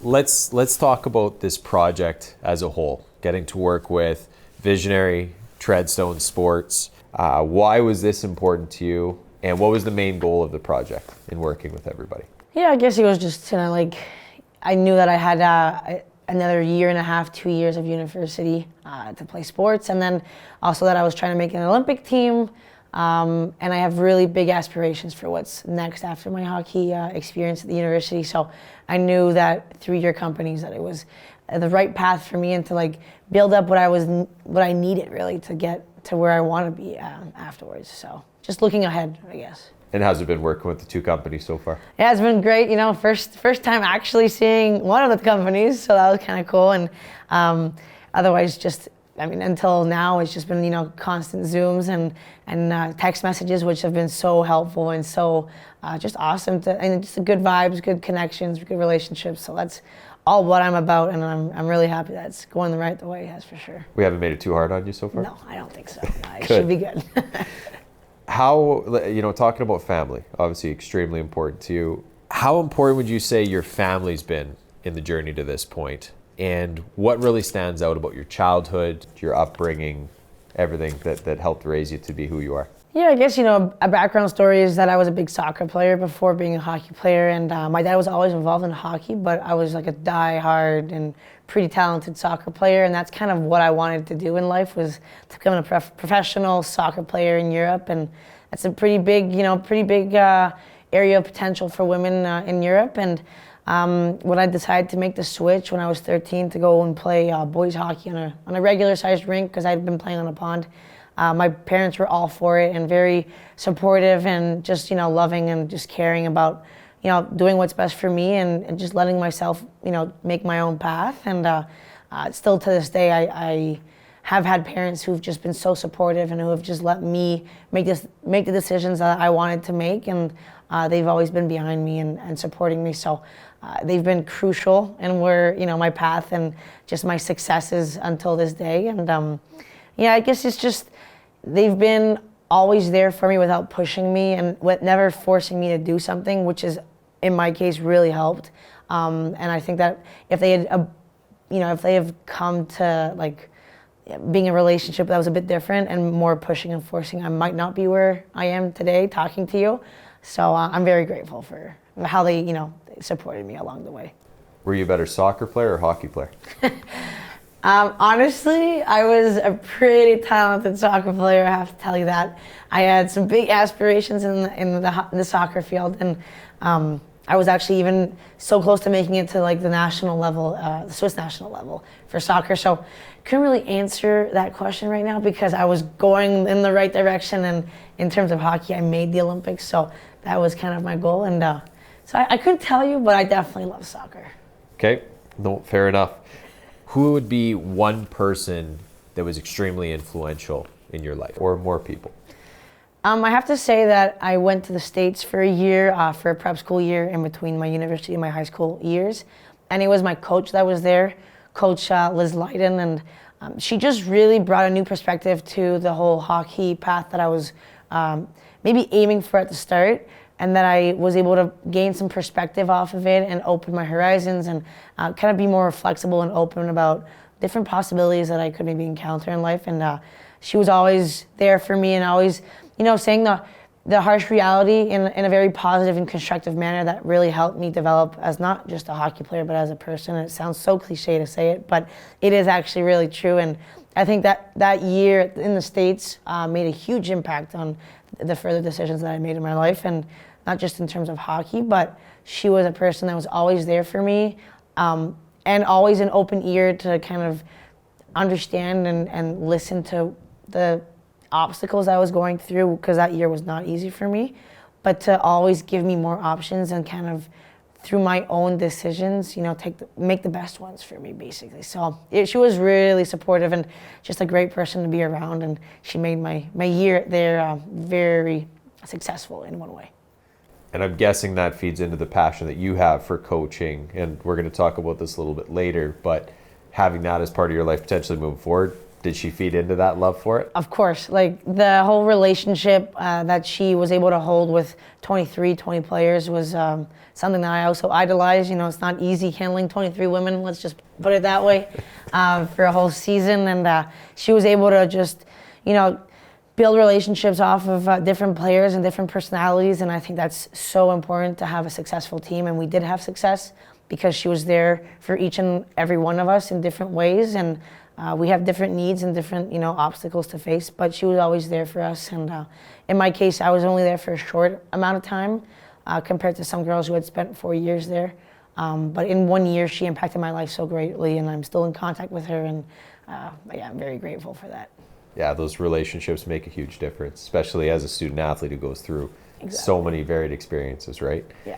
let's talk about this project as a whole. Getting to work with visionary Treadstone Sports. Why was this important to you, and what was the main goal of the project in working with everybody? Yeah, I guess it was just I knew that I had another year and a half, 2 years of university to play sports, and then also that I was trying to make an Olympic team. And I have really big aspirations for what's next after my hockey experience at the university. So I knew that through your companies that it was the right path for me, and to build up what I needed really to get to where I want to be afterwards. So just looking ahead, I guess. And how's it been working with the two companies so far? Yeah, it's been great. First time actually seeing one of the companies, so that was kind of cool. And otherwise, until now, it's just been constant Zooms and text messages, which have been so helpful and so just awesome. And just good vibes, good connections, good relationships. So that's all what I'm about, and I'm really happy that it's going the right way, that's for sure. We haven't made it too hard on you so far? No, I don't think so. It should be good. How, talking about family, obviously extremely important to you. How important would you say your family's been in the journey to this point? And what really stands out about your childhood, your upbringing, everything that helped raise you to be who you are? Yeah, I guess, a background story is that I was a big soccer player before being a hockey player, and my dad was always involved in hockey, but I was like a die-hard and pretty talented soccer player, and that's kind of what I wanted to do in life, was to become a professional soccer player in Europe, and that's a pretty big area of potential for women in Europe. And when I decided to make the switch when I was 13 to go and play boys hockey on a regular-sized rink, because I'd been playing on a pond, my parents were all for it and very supportive and just loving and just caring about doing what's best for me and just letting myself make my own path. And still to this day, I have had parents who've just been so supportive and who have just let me make the decisions that I wanted to make, and they've always been behind me and supporting me. So they've been crucial in where my path and just my successes until this day. And I guess it's just they've been always there for me without pushing me and never forcing me to do something, which is in my case really helped. And I think that if they had if they have come to being a relationship that was a bit different and more pushing and forcing, I might not be where I am today talking to you. So I'm very grateful for how they supported me along the way. Were you a better soccer player or hockey player? Honestly, I was a pretty talented soccer player, I have to tell you that. I had some big aspirations in the soccer field, and I was actually even so close to making it to the national level, the Swiss national level for soccer. So couldn't really answer that question right now because I was going in the right direction, and in terms of hockey, I made the Olympics, so that was kind of my goal. And so I couldn't tell you, but I definitely love soccer. Okay, no, fair enough. Who would be one person that was extremely influential in your life, or more people? I have to say that I went to the States for a year, for a prep school year in between my university and my high school years. And it was my coach that was there, Coach Liz Leiden, and she just really brought a new perspective to the whole hockey path that I was maybe aiming for at the start, and that I was able to gain some perspective off of it and open my horizons and kind of be more flexible and open about different possibilities that I could maybe encounter in life. And she was always there for me and always, saying the harsh reality in a very positive and constructive manner that really helped me develop as not just a hockey player, but as a person. And it sounds so cliche to say it, but it is actually really true. And I think that year in the States made a huge impact on the further decisions that I made in my life, and not just in terms of hockey, but she was a person that was always there for me, and always an open ear to kind of understand and listen to the obstacles I was going through, because that year was not easy for me, but to always give me more options and kind of through my own decisions, make the best ones for me, basically. So she was really supportive and just a great person to be around, and she made my year there very successful in one way. And I'm guessing that feeds into the passion that you have for coaching, and we're going to talk about this a little bit later, but having that as part of your life potentially moving forward Did she feed into that love for it? Of course, like the whole relationship that she was able to hold with 20 players was something that I also idolized. You know, it's not easy handling 23 women, let's just put it that way, for a whole season. And she was able to just, you know, build relationships off of different players and different personalities. And I think that's so important to have a successful team. And we did have success because she was there for each and every one of us in different ways. And we have different needs and different, you know, obstacles to face, but she was always there for us. And in my case, I was only there for a short amount of time compared to some girls who had spent 4 years there. But in 1 year, she impacted my life so greatly, and I'm still in contact with her, and yeah, I'm very grateful for that. Yeah, those relationships make a huge difference, especially as a student athlete who goes through so many varied experiences, right? Yeah.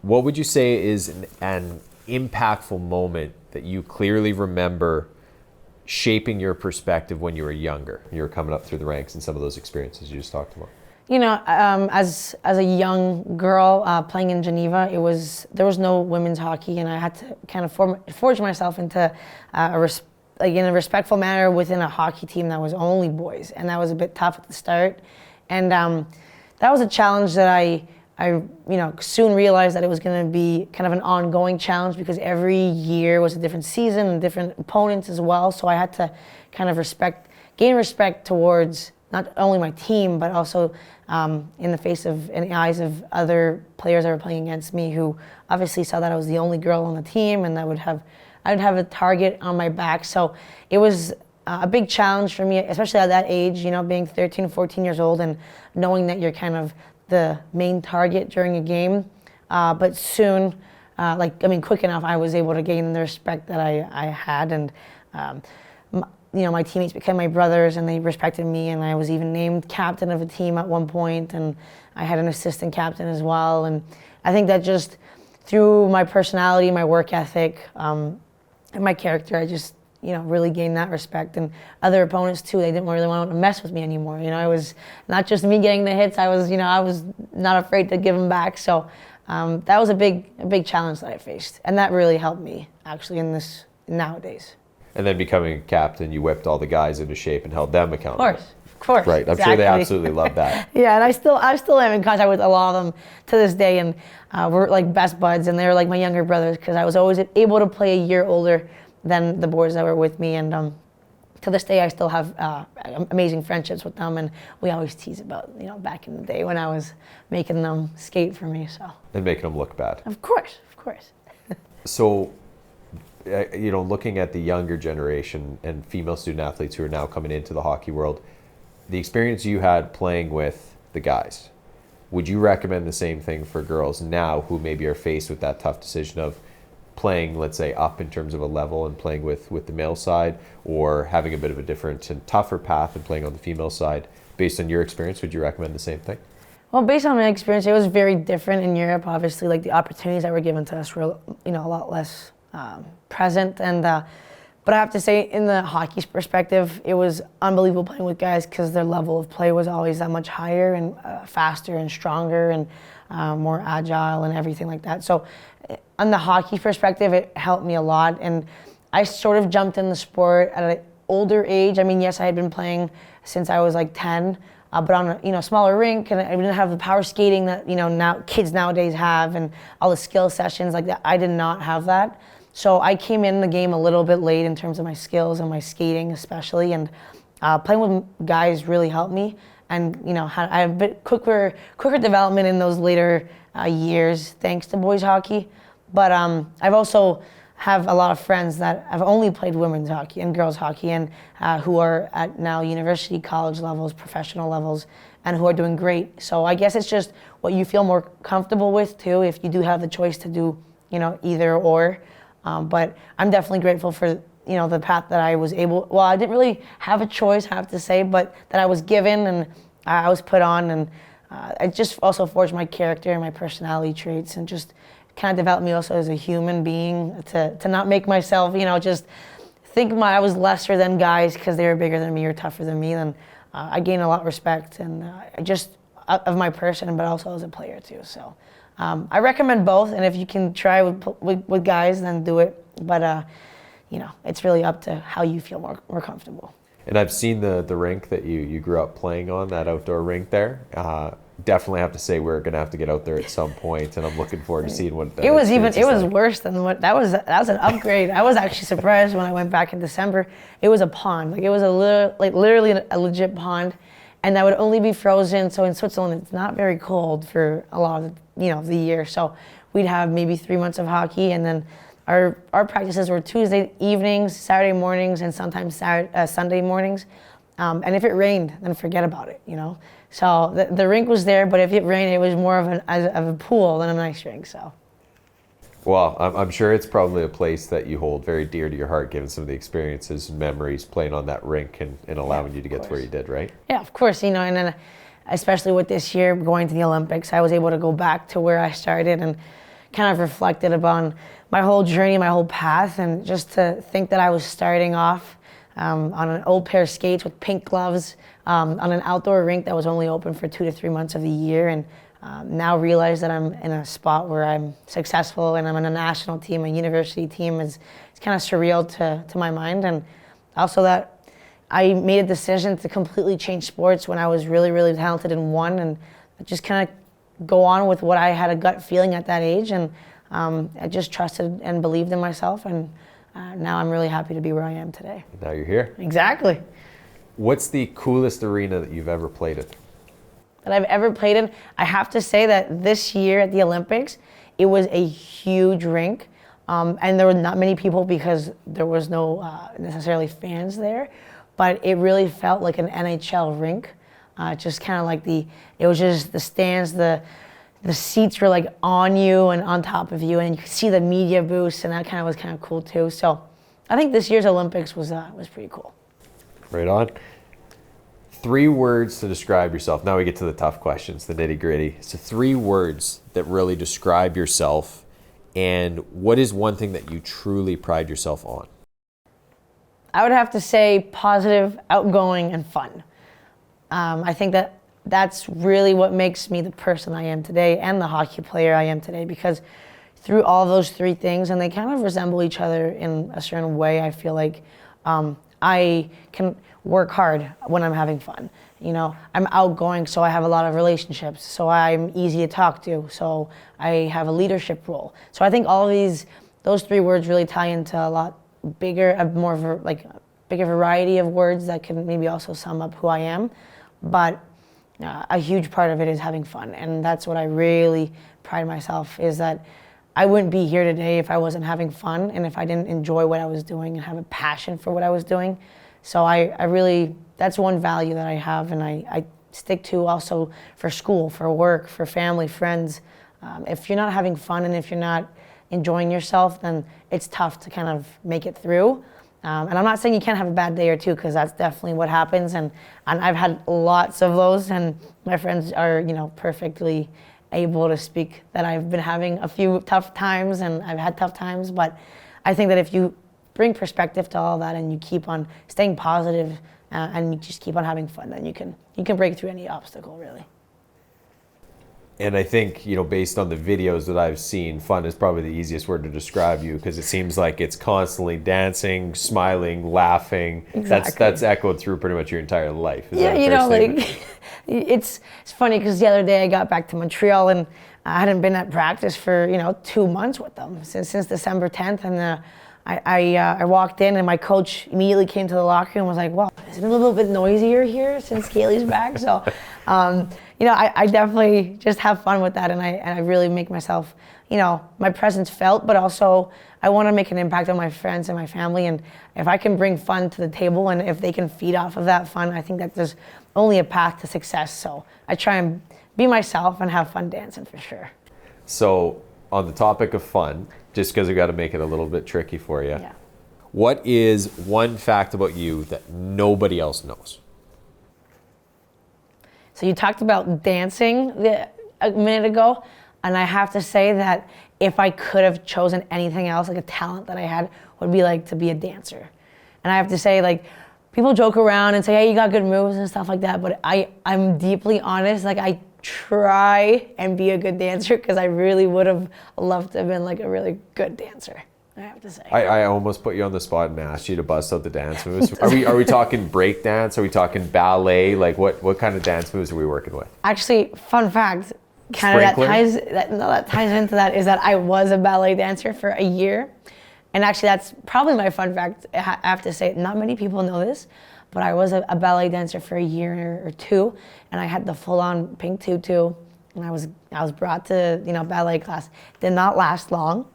What would you say is an impactful moment that you clearly remember shaping your perspective when you were younger? You were coming up through the ranks and some of those experiences you just talked about. You know, as a young girl playing in Geneva, there was no women's hockey, and I had to kind of forge myself into in a respectful manner within a hockey team that was only boys, and that was a bit tough at the start. And that was a challenge that I you know, soon realized that it was going to be kind of an ongoing challenge because every year was a different season and different opponents as well. So I had to kind of gain respect towards not only my team, but also in the eyes of other players that were playing against me, who obviously saw that I was the only girl on the team, and I would have a target on my back. So it was a big challenge for me, especially at that age, you know, being 13, 14 years old and knowing that you're kind of the main target during a game. But soon, quick enough, I was able to gain the respect that I had. And, you know, my teammates became my brothers, and they respected me. And I was even named captain of a team at one point, and I had an assistant captain as well. And I think that just through my personality, my work ethic, and my character, I just, you know, really gained that respect. And other opponents too, they didn't really want to mess with me anymore. You know, it was not just me getting the hits, I was not afraid to give them back. So that was a big challenge that I faced. And that really helped me actually in this nowadays. And then becoming a captain, you whipped all the guys into shape and held them accountable. Of course. Right, I'm sure they absolutely love that. Yeah, and I still am in contact with a lot of them to this day, and we're like best buds, and they're like my younger brothers because I was always able to play a year older than the boys that were with me, and to this day I still have amazing friendships with them, and we always tease about, you know, back in the day when I was making them skate for me. So. And making them look bad. Of course. So, you know, looking at the younger generation and female student athletes who are now coming into the hockey world, the experience you had playing with the guys, would you recommend the same thing for girls now who maybe are faced with that tough decision of playing, let's say, up in terms of a level and playing with the male side, or having a bit of a different and tougher path and playing on the female side? Based on your experience, would you recommend the same thing? Well, based on my experience, it was very different in Europe. Obviously, like the opportunities that were given to us were, you know, a lot less present. And but I have to say, in the hockey's perspective, it was unbelievable playing with guys because their level of play was always that much higher and faster and stronger and more agile and everything like that. So on the hockey perspective, it helped me a lot. And I sort of jumped in the sport at an older age. I mean, yes, I had been playing since I was like 10, but on a, you know, smaller rink, and I didn't have the power skating that, you know, now kids nowadays have, and all the skill sessions like that. I did not have that. So I came in the game a little bit late in terms of my skills and my skating especially, and playing with guys really helped me. And, you know, I had a bit quicker development in those later years thanks to boys hockey. But I've also have a lot of friends that have only played women's hockey and girls hockey, and who are at now university, college levels, professional levels, and who are doing great. So I guess it's just what you feel more comfortable with too, if you do have the choice to do, you know, either or. But I'm definitely grateful for, you know, the path that I was able, well, I didn't really have a choice, I have to say, but that I was given and I was put on, and it just also forged my character and my personality traits, and just kind of developed me also as a human being to not make myself, you know, just think I was lesser than guys because they were bigger than me or tougher than me. Then I gained a lot of respect, and just of my person, but also as a player too. So I recommend both, and if you can try with guys, then do it. But you know, it's really up to how you feel more comfortable. And I've seen the rink that you grew up playing on, that outdoor rink there. Definitely have to say we're going to have to get out there at some point, and I'm looking forward to seeing what that it was like. worse than what that was an upgrade. I was actually surprised when I went back in December. It was a pond. Like it was literally a legit pond, and that would only be frozen. So in Switzerland it's not very cold for a lot of the year. So we'd have maybe 3 months of hockey, and then our practices were Tuesday evenings, Saturday mornings, and sometimes Sunday mornings. And if it rained, then forget about it, So the rink was there, but if it rained, it was more of a pool than an ice rink. So. Well, I'm sure it's probably a place that you hold very dear to your heart, given some of the experiences and memories playing on that rink and allowing you to get to where you did, right? Yeah, of course, and then especially with this year going to the Olympics, I was able to go back to where I started and kind of reflected upon my whole journey, my whole path, and just to think that I was starting off on an old pair of skates with pink gloves on an outdoor rink that was only open for 2 to 3 months of the year, and now realize that I'm in a spot where I'm successful and I'm on a national team, a university team. It's kind of surreal to my mind, and also that I made a decision to completely change sports when I was really, really talented in one, and just kind of go on with what I had a gut feeling at that age, and I just trusted and believed in myself, and now I'm really happy to be where I am today. Now you're here. Exactly. What's the coolest arena that you've ever played in? That I've ever played in, I have to say that this year at the Olympics, it was a huge rink, and there were not many people because there was no necessarily fans there, but it really felt like an NHL rink. Just kind of like it was just the stands, the seats were like on you and on top of you, and you could see the media booths, and that kind of was kind of cool too. So I think this year's Olympics was pretty cool. Right on. 3 words to describe yourself. Now we get to the tough questions, the nitty gritty. So 3 words that really describe yourself, and what is one thing that you truly pride yourself on? I would have to say positive, outgoing, and fun. I think that's really what makes me the person I am today and the hockey player I am today, because through all those 3 things, and they kind of resemble each other in a certain way, I feel like I can work hard when I'm having fun. I'm outgoing, so I have a lot of relationships, so I'm easy to talk to, so I have a leadership role. So I think all of those 3 words really tie into a lot bigger, bigger variety of words that can maybe also sum up who I am. But a huge part of it is having fun, and that's what I really pride myself, is that I wouldn't be here today if I wasn't having fun and if I didn't enjoy what I was doing and have a passion for what I was doing. So I really, that's one value that I have, and I stick to also for school, for work, for family, friends. If you're not having fun and if you're not enjoying yourself, then it's tough to kind of make it through. And I'm not saying you can't have a bad day or two, because that's definitely what happens, and I've had lots of those, and my friends are perfectly able to speak that I've been having a few tough times, and I've had tough times. But I think that if you bring perspective to all that and you keep on staying positive and you just keep on having fun, then you can break through any obstacle, really. And I think, based on the videos that I've seen, fun is probably the easiest word to describe you, because it seems like it's constantly dancing, smiling, laughing. Exactly. That's echoed through pretty much your entire life. Is Yeah, that a fair statement? it's funny, because the other day I got back to Montreal, and I hadn't been at practice for 2 months with them since December 10th, and I walked in, and my coach immediately came to the locker room and was like, "Wow, is it a little bit noisier here since Kaleigh's back?" So, I definitely just have fun with that, and I really make myself, my presence felt, but also I want to make an impact on my friends and my family, and if I can bring fun to the table and if they can feed off of that fun, I think that there's only a path to success. So I try and be myself and have fun dancing for sure. So on the topic of fun, just because we got to make it a little bit tricky for you, Yeah. What is one fact about you that nobody else knows? So you talked about dancing a minute ago, and I have to say that if I could have chosen anything else, like a talent that I had, would be to be a dancer. And I have to say, people joke around and say, "Hey, you got good moves" and stuff like that, but I'm deeply honest. I try and be a good dancer, because I really would have loved to have been a really good dancer. I have to say. I almost put you on the spot and asked you to bust out the dance moves. Are we talking break dance? Are we talking ballet? Like what kind of dance moves are we working with? Actually, fun fact, kind of that ties into that is that I was a ballet dancer for a year. And actually that's probably my fun fact. I have to say, not many people know this, but I was a ballet dancer for a year or two, and I had the full-on pink tutu, and I was brought to, you know, ballet class. Did not last long,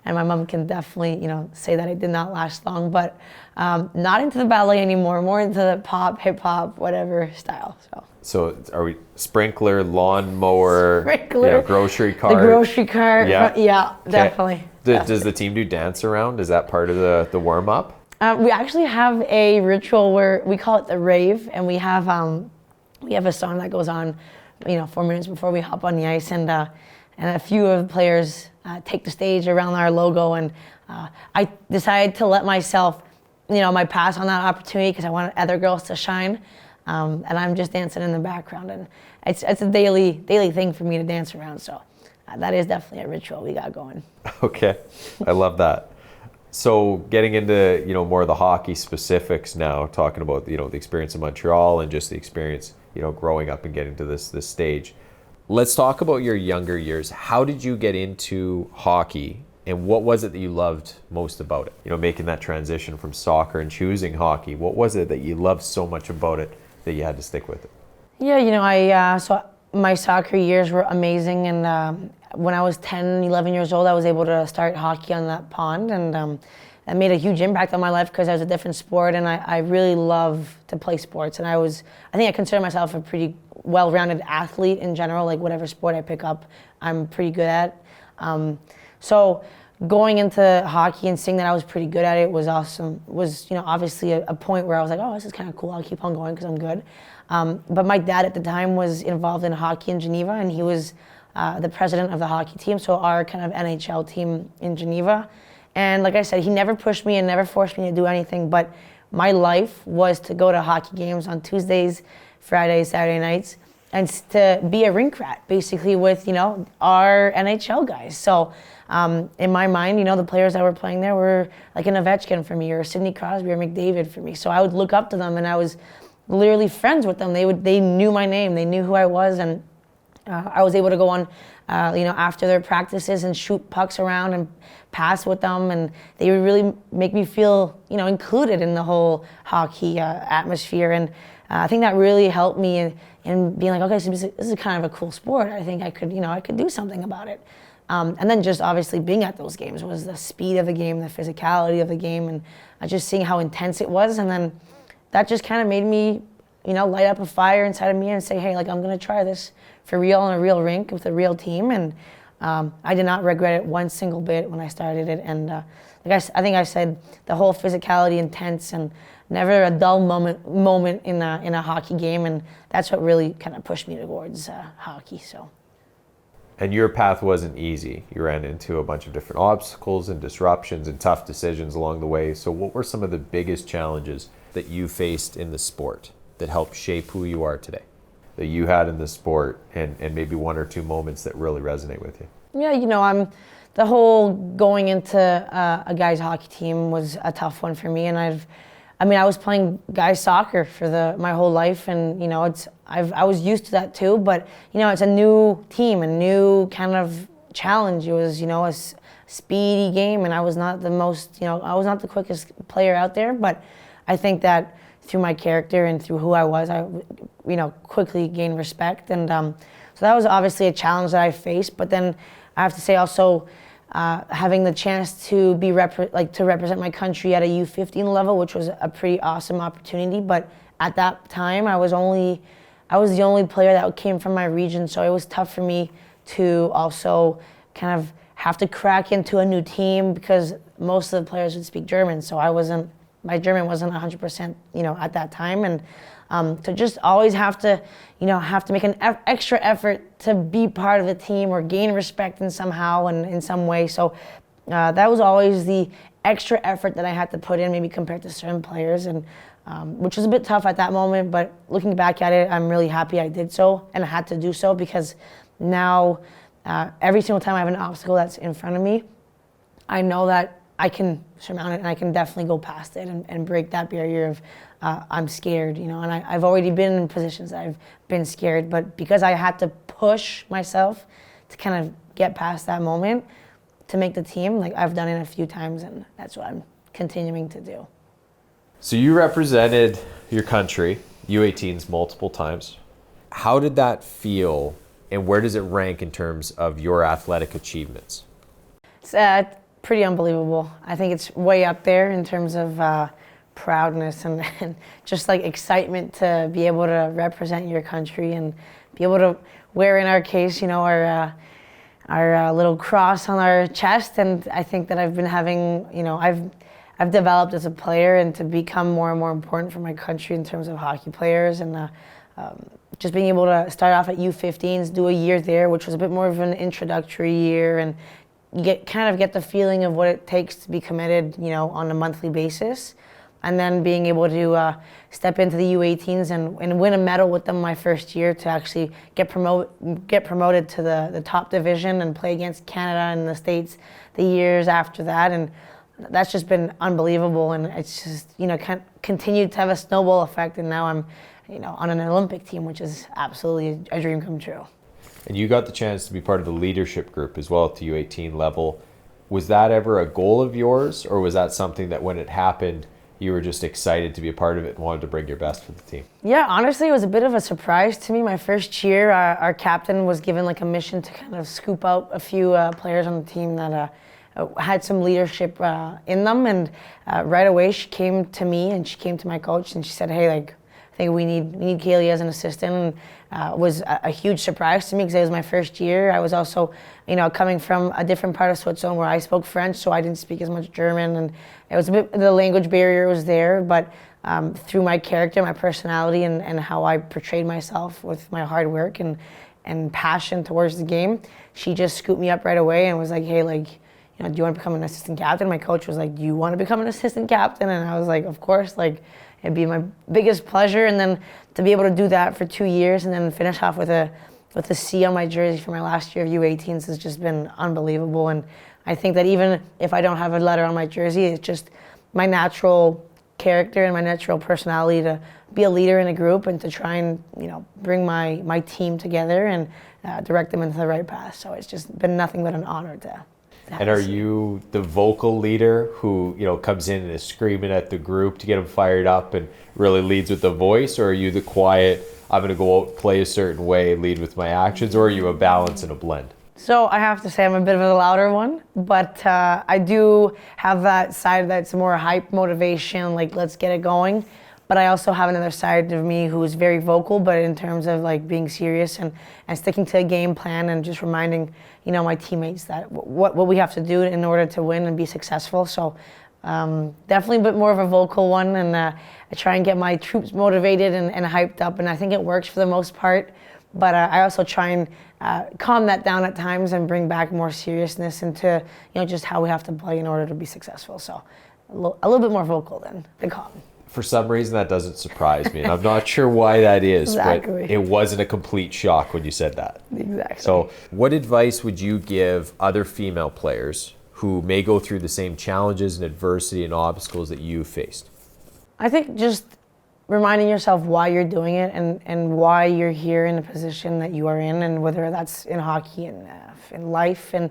and my mom can definitely, you know, say that it did not last long, but not into the ballet anymore, more into the pop, hip hop, whatever style. So are we sprinkler, lawnmower, Sprinkler, you know, grocery cart? The grocery cart, yeah, Okay. definitely. Does the team do dance around? Is that part of the warm up? We actually have a ritual where we call it the rave, and we have a song that goes on, you know, 4 minutes before we hop on the ice, and a few of the players take the stage around our logo, and I decided to let myself, you know, my pass on that opportunity because I wanted other girls to shine, and I'm just dancing in the background, and it's a daily thing for me to dance around, so that is definitely a ritual we got going. Okay, I love that. So getting into, you know, more of the hockey specifics now, talking about, you know, the experience in Montreal and just the experience, you know, growing up and getting to this stage. Let's talk about your younger years. How did you get into hockey, and what was it that you loved most about it? You know, making that transition from soccer and choosing hockey. What was it that you loved so much about it that you had to stick with it? Yeah, you know, so my soccer years were amazing, and when I was 10, 11 years old, I was able to start hockey on that pond, and that made a huge impact on my life because it was a different sport, and I really love to play sports, and I think I consider myself a pretty well-rounded athlete in general, like whatever sport I pick up, I'm pretty good at. So going into hockey and seeing that I was pretty good at it was awesome, was, you know, obviously a point where I was like, oh, this is kind of cool, I'll keep on going because I'm good. But my dad at the time was involved in hockey in Geneva, and he was the president of the hockey team, so our kind of NHL team in Geneva. And like I said, he never pushed me and never forced me to do anything, but my life was to go to hockey games on Tuesdays, Fridays, Saturday nights, and to be a rink rat, basically, with, you know, our NHL guys. So in my mind, you know, the players that were playing there were like an Ovechkin for me, or Sidney Crosby, or McDavid for me. So I would look up to them, and I was literally friends with them. They knew my name, they knew who I was, and I was able to go on, you know, after their practices and shoot pucks around and pass with them, and they would really make me feel, you know, included in the whole hockey atmosphere. And I think that really helped me in being like, okay, so this is kind of a cool sport. I think I could, you know, I could do something about it. And then just obviously being at those games was the speed of the game, the physicality of the game, and just seeing how intense it was. And then that just kind of made me, you know, light up a fire inside of me and say, hey, like, I'm going to try this for real on a real rink with a real team. And I did not regret it one single bit when I started it. And like I think I said, the whole physicality, intense, and never a dull moment in a hockey game. And that's what really kind of pushed me towards hockey. So. And your path wasn't easy. You ran into a bunch of different obstacles and disruptions and tough decisions along the way. So what were some of the biggest challenges that you faced in the sport that helped shape who you are today, that you had in the sport, and maybe one or two moments that really resonate with you? Yeah, you know, the whole going into a guys hockey team was a tough one for me, and I was playing guys soccer for my whole life, and you know, I was used to that too, but you know, it's a new team, a new kind of challenge. It was, you know, a speedy game, and I was not the most, you know, I was not the quickest player out there, but I think that through my character and through who I was, I, you know, quickly gained respect, and so that was obviously a challenge that I faced. But then I have to say also, having the chance to be to represent my country at a U15 level, which was a pretty awesome opportunity. But at that time, I was the only player that came from my region, so it was tough for me to also kind of have to crack into a new team because most of the players would speak German, so my German wasn't 100%, you know, at that time, and to just always have to make an extra effort to be part of the team or gain respect in somehow and in some way. So that was always the extra effort that I had to put in, maybe compared to certain players, and which was a bit tough at that moment. But looking back at it, I'm really happy I did so and I had to do so, because now every single time I have an obstacle that's in front of me, I know that I can surmount it, and I can definitely go past it and break that barrier of I'm scared, you know. And I've already been in positions that I've been scared, but because I had to push myself to kind of get past that moment to make the team, like I've done it a few times, and that's what I'm continuing to do. So you represented your country, U18s, multiple times. How did that feel, and where does it rank in terms of your athletic achievements? It's pretty unbelievable. I think it's way up there in terms of proudness and just like excitement to be able to represent your country and be able to wear, in our case, you know, our little cross on our chest. And I think that I've been having, you know, I've developed as a player and to become more and more important for my country in terms of hockey players, and just being able to start off at U15s, do a year there, which was a bit more of an introductory year, and you get the feeling of what it takes to be committed, you know, on a monthly basis. And then being able to step into the U18s and win a medal with them my first year, to actually get promoted to the top division and play against Canada and the States the years after that. And that's just been unbelievable. And it's just, you know, continued to have a snowball effect. And now I'm, you know, on an Olympic team, which is absolutely a dream come true. And you got the chance to be part of the leadership group as well at the U18 level. Was that ever a goal of yours, or was that something that when it happened, you were just excited to be a part of it and wanted to bring your best for the team? Yeah, honestly, it was a bit of a surprise to me. My first year, our captain was given like a mission to kind of scoop out a few players on the team that had some leadership in them. And right away, she came to me and she came to my coach and she said, "Hey, like, I think we need Kaleigh as an assistant." And it was a huge surprise to me because it was my first year. I was also, you know, coming from a different part of Switzerland where I spoke French, so I didn't speak as much German, and it was a bit, the language barrier was there. But through my character, my personality, and how I portrayed myself with my hard work and passion towards the game, she just scooped me up right away and was like, "Hey, like, you know, do you want to become an assistant captain?" My coach was like, "Do you want to become an assistant captain?" And I was like, "Of course, like, it'd be my biggest pleasure." And then to be able to do that for 2 years and then finish off with a C on my jersey for my last year of U18s has just been unbelievable. And I think that even if I don't have a letter on my jersey, it's just my natural character and my natural personality to be a leader in a group and to try and, you know, bring my team together and direct them into the right path. So it's just been nothing but an honor to And are you the vocal leader who, you know, comes in and is screaming at the group to get them fired up and really leads with the voice? Or are you the quiet, I'm going to go out, play a certain way, lead with my actions? Or are you a balance and a blend? So I have to say I'm a bit of a louder one, but I do have that side that's more hype, motivation, like let's get it going. But I also have another side of me who is very vocal, but in terms of like being serious and sticking to a game plan and just reminding, you know, my teammates that what we have to do in order to win and be successful. So definitely a bit more of a vocal one, and I try and get my troops motivated and hyped up, and I think it works for the most part. But I also try and calm that down at times and bring back more seriousness into, you know, just how we have to play in order to be successful. So a little bit more vocal than calm. For some reason, that doesn't surprise me, and I'm not sure why that is, Exactly. but it wasn't a complete shock when you said that. Exactly. So what advice would you give other female players who may go through the same challenges and adversity and obstacles that you faced? I think just reminding yourself why you're doing it and why you're here in the position that you are in, and whether that's in hockey and in life. And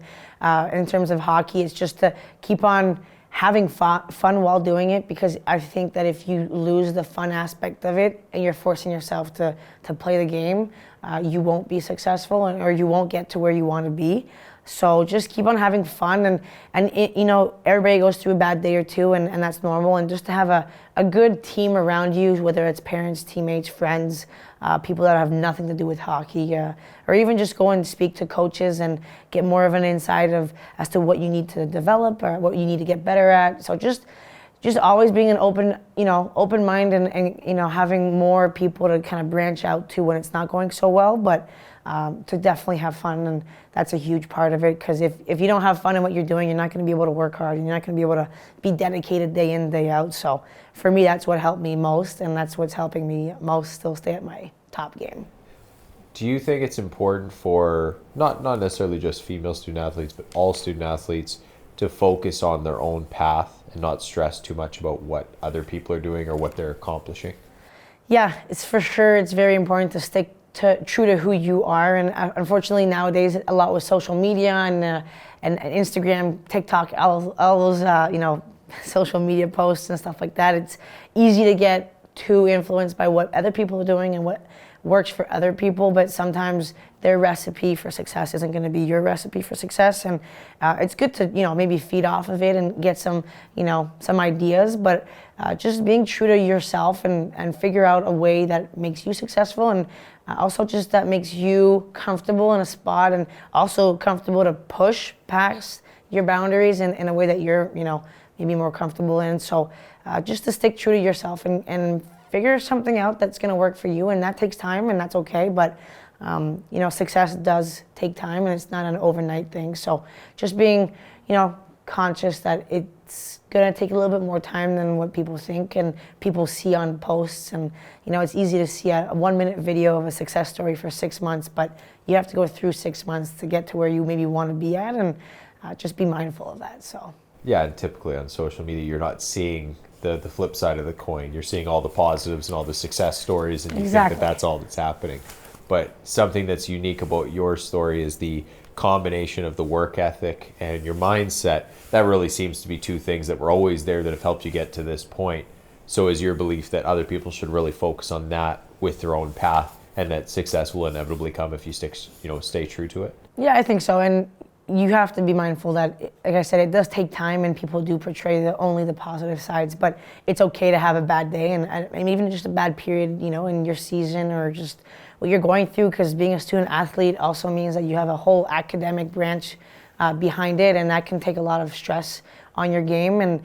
in terms of hockey, it's just to keep on having fun while doing it, because I think that if you lose the fun aspect of it and you're forcing yourself to play the game, you won't be successful, or you won't get to where you want to be. So just keep on having fun, and it, you know, everybody goes through a bad day or two, and that's normal. And just to have a good team around you, whether it's parents, teammates, friends, people that have nothing to do with hockey, or even just go and speak to coaches and get more of an insight as to what you need to develop or what you need to get better at. So just always being an open mind, and you know, having more people to kind of branch out to when it's not going so well, but to definitely have fun. And that's a huge part of it, because if you don't have fun in what you're doing, you're not going to be able to work hard, and you're not going to be able to be dedicated day in, day out. So for me, that's what helped me most, and that's what's helping me most still stay at my top game. Do you think it's important for not necessarily just female student athletes, but all student athletes to focus on their own path and not stress too much about what other people are doing or what they're accomplishing? Yeah, it's for sure. It's very important to stick true to who you are. And unfortunately nowadays, a lot with social media and Instagram, TikTok, all those social media posts and stuff like that. It's easy to get too influenced by what other people are doing and what works for other people, but sometimes their recipe for success isn't going to be your recipe for success. And it's good to maybe feed off of it and get some ideas, but just being true to yourself and figure out a way that makes you successful, and also just that makes you comfortable in a spot, and also comfortable to push past your boundaries in a way that you're maybe more comfortable in. So just to stick true to yourself and figure something out that's going to work for you, and that takes time, and that's okay. But success does take time, and it's not an overnight thing. So just being conscious that it's going to take a little bit more time than what people think and people see on posts. And it's easy to see a 1-minute video of a success story for 6 months, but you have to go through 6 months to get to where you maybe want to be at, and just be mindful of that. So yeah, and typically on social media, you're not seeing the flip side of the coin. You're seeing all the positives and all the success stories, and you think that that's all that's happening. But something that's unique about your story is the combination of the work ethic and your mindset. That really seems to be two things that were always there that have helped you get to this point. So is your belief that other people should really focus on that with their own path, and that success will inevitably come if you stay true to it? Yeah, I think so. And you have to be mindful that, like I said, it does take time, and people do portray only the positive sides, but it's okay to have a bad day and even just a bad period, in your season, or just what you're going through, because being a student athlete also means that you have a whole academic branch behind it, and that can take a lot of stress on your game. And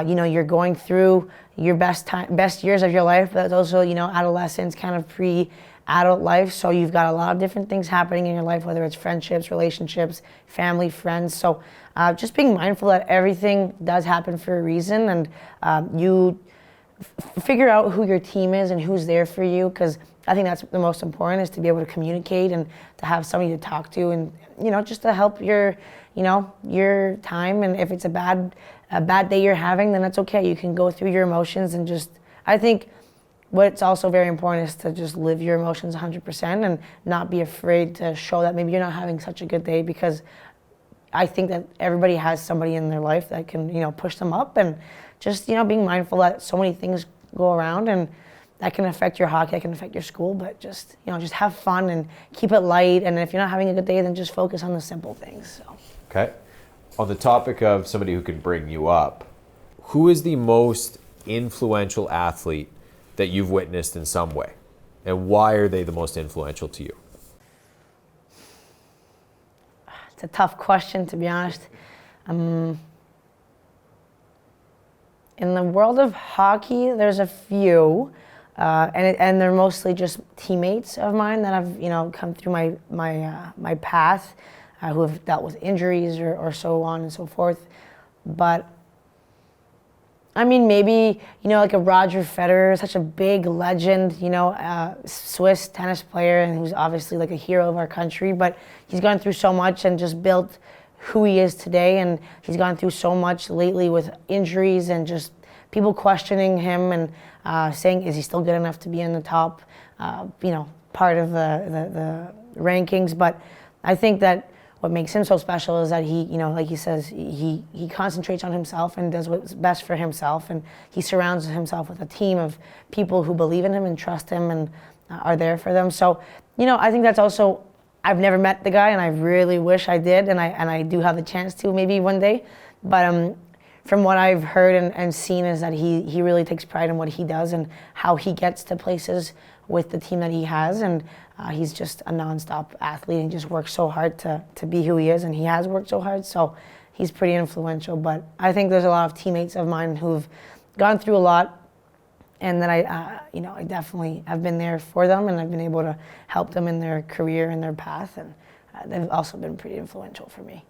you're going through your best years of your life, but also adolescence, kind of pre-adult life. So you've got a lot of different things happening in your life, whether it's friendships, relationships, family, friends. So just being mindful that everything does happen for a reason, and you figure out who your team is and who's there for you, because I think that's the most important, is to be able to communicate and to have somebody to talk to, and just to help your time. And if it's a bad day you're having, then that's okay. You can go through your emotions, and I think what's also very important is to just live your emotions 100% and not be afraid to show that maybe you're not having such a good day, because I think that everybody has somebody in their life that can push them up. And just being mindful that so many things go around, and that can affect your hockey, that can affect your school, but just have fun and keep it light. And if you're not having a good day, then just focus on the simple things. So. Okay. On the topic of somebody who can bring you up, who is the most influential athlete that you've witnessed in some way, and why are they the most influential to you? It's a tough question, to be honest. In the world of hockey, there's a few, and they're mostly just teammates of mine that have come through my path, who have dealt with injuries or so on and so forth. But I mean, maybe like a Roger Federer, such a big legend, Swiss tennis player, and who's obviously like a hero of our country. But he's gone through so much and just built who he is today, and he's gone through so much lately with injuries and just people questioning him and saying, is he still good enough to be in the top, part of the rankings. But I think that what makes him so special is that he, like he says, he concentrates on himself and does what's best for himself, and he surrounds himself with a team of people who believe in him and trust him and are there for them. So, I think that's also, I've never met the guy, and I really wish I did, and I do have the chance to maybe one day. But from what I've heard and seen is that he really takes pride in what he does and how he gets to places with the team that he has, and he's just a nonstop athlete and just works so hard to be who he is, and he has worked so hard, so he's pretty influential. But I think there's a lot of teammates of mine who've gone through a lot, and that I definitely have been there for them, and I've been able to help them in their career and their path, and they've also been pretty influential for me.